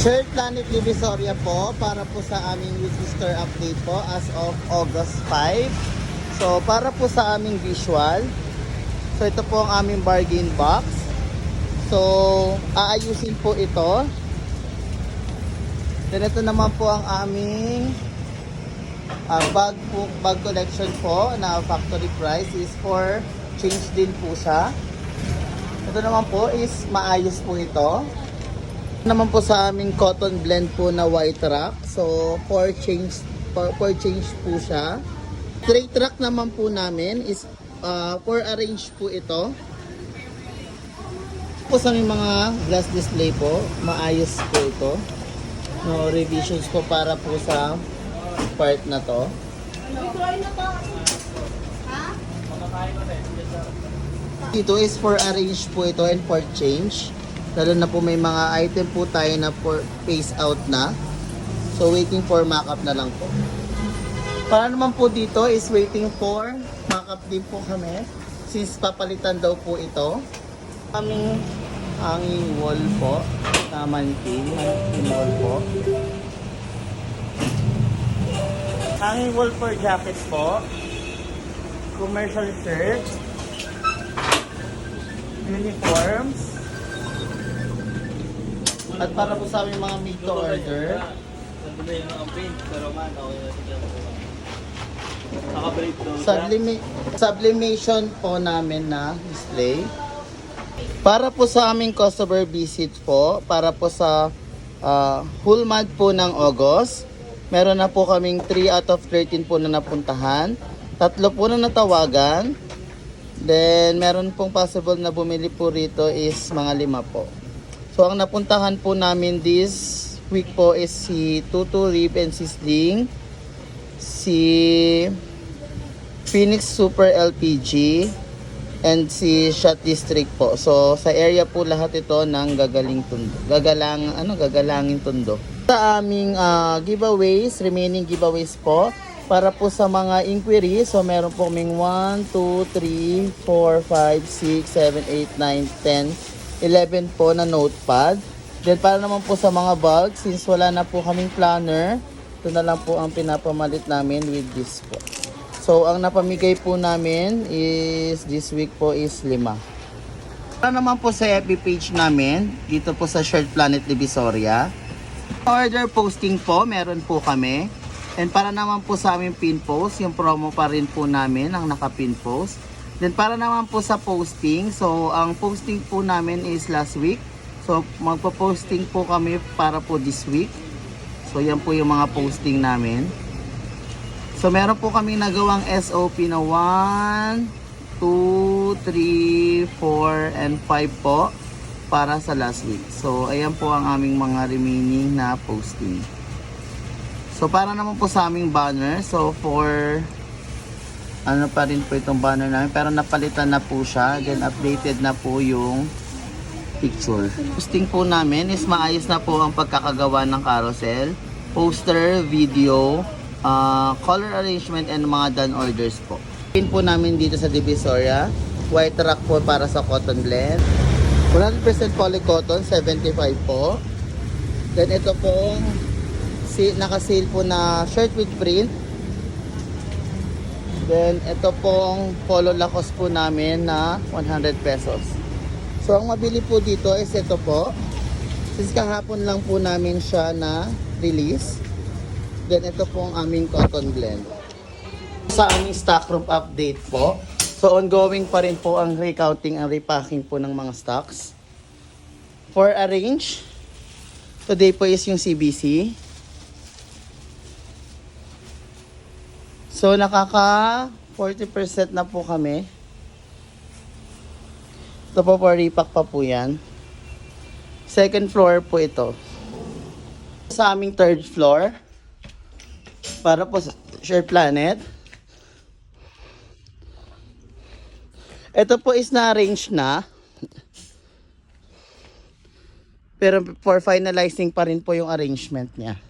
Third Planet Divisoria po para po sa aming weekly store update po as of August 5. So para po sa aming visual. So ito po ang aming bargain box. So aayusin po ito. Then ito naman po ang aming bag collection po na factory price is for change din po siya. Ito naman po is maayos po ito. Naman po sa aming cotton blend po na white rack. So for change po siya. Straight rack naman po namin is for arrange po ito. Po sa aming mga glass display po, maayos po ito. No revisions po para po sa part na to. Ito is for arrange po ito and for change. Lalo na po may mga item po tayo na for phase out na. So waiting for mock-up na lang po. Para naman po dito is waiting for mock-up din po kami. Since papalitan daw po ito. Aming hanging wall po. Mannequin wall po. Hanging wall for jacket po. Commercial shirt. Uniforms. At para po sa aming mga made to order. Sublimation po namin na display. Para po sa aming customer visit po, para po sa whole month po ng August, meron na po kaming 3 out of 13 po na napuntahan. 3 po na natawagan. Then meron pong possible na bumili po rito is mga 5 po. So ang napuntahan po namin this week po is si Tutu Rib and Sizzling, si Phoenix Super LPG, and si Shot District po. So sa area po lahat ito ng gagalangin tundo. Sa aming giveaways, remaining giveaways po, para po sa mga inquiry, so meron po kaming 1, 2, 3, 4, 5, 6, 7, 8, 9, 10, 11 po na notepad. Then para naman po sa mga bulk, since wala na po kaming planner, ito na lang po ang pinapamalit namin with this po. So ang napamigay po namin is this week po is 5. Para naman po sa FB page namin, dito po sa Third Planet Divisoria, order posting po, meron po kami. And para naman po sa aming pin post, yung promo pa rin po namin ang naka-pin post. Then para naman po sa posting, so ang posting po namin is last week. So magpo-posting po kami para po this week. So yan po yung mga posting namin. So meron po kami nagawang SOP na 1, 2, 3, 4, and 5 po para sa last week. So ayan po ang aming mga remaining na posting. So para naman po sa aming banner, so for ano pa rin po itong banner namin, pero napalitan na po siya, then updated na po yung picture. Posting po namin is maayos na po ang pagkakagawa ng carousel, poster, video, color arrangement, and mga done orders po. Pin po namin dito sa Divisoria, white rack po para sa cotton blend, 100% polycotton, 75 po. Then ito po naka-sale po na shirt with print. Then ito pong polo Lacoste po namin na 100 pesos. So ang mabili po dito is ito po. Since kahapon lang po namin siya na release. Then ito po ang aming cotton blend. Sa aming stock room update po. So ongoing pa rin po ang recounting and repacking po ng mga stocks. For arrange, today po is yung CBC. So nakaka 40% na po kami. Ito po for repack pa po yan. Second floor po ito. Sa aming third floor, para po sa Third Planet. Ito po is na-arrange na. Pero for finalizing pa rin po yung arrangement niya.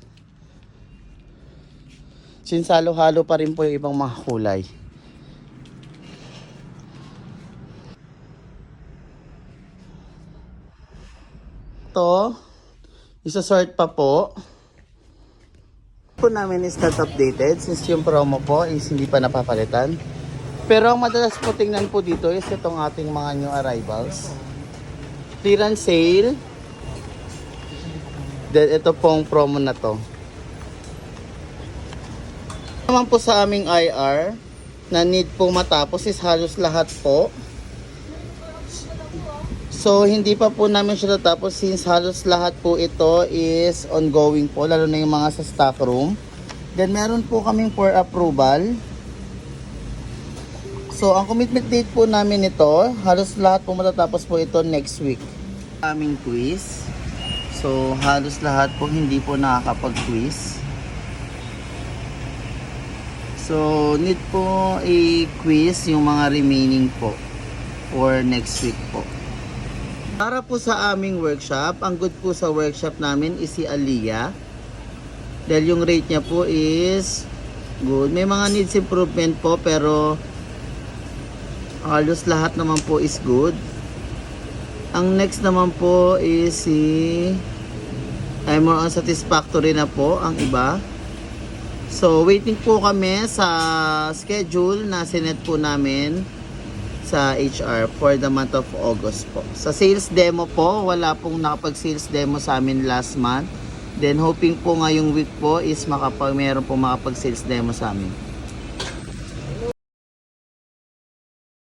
Since halo-halo pa rin po yung ibang mga kulay. Ito, Isa-sort pa po. Po namin is not updated since yung promo po is hindi pa napapalitan. Pero ang madalas po tingnan po dito is itong ating mga new arrivals. Clearance sale. Then ito pong promo na to. Naman po sa aming IR na need po matapos is halos lahat po. So, hindi pa po namin siya natapos since halos lahat po ito is ongoing po, lalo na yung mga sa stock room. Then, meron po kaming for approval. So, ang commitment date po namin ito, halos lahat po matatapos po ito next week. Aming quiz. So, halos lahat po hindi po nakakapag-quiz. So, need po i-quiz yung mga remaining po for next week po. Para po sa aming workshop, ang good po sa workshop namin is si Aliyah. Dahil yung rate niya po is good. May mga needs improvement po pero halos lahat naman po is good. Ang next naman po is si ay more on satisfactory na po ang iba. So waiting po kami sa schedule na sinet po namin sa HR for the month of August po. Sa sales demo po, wala pong nakapag-sales demo sa amin last month. Then hoping po ngayong week po is meron pong makapag-sales demo sa amin.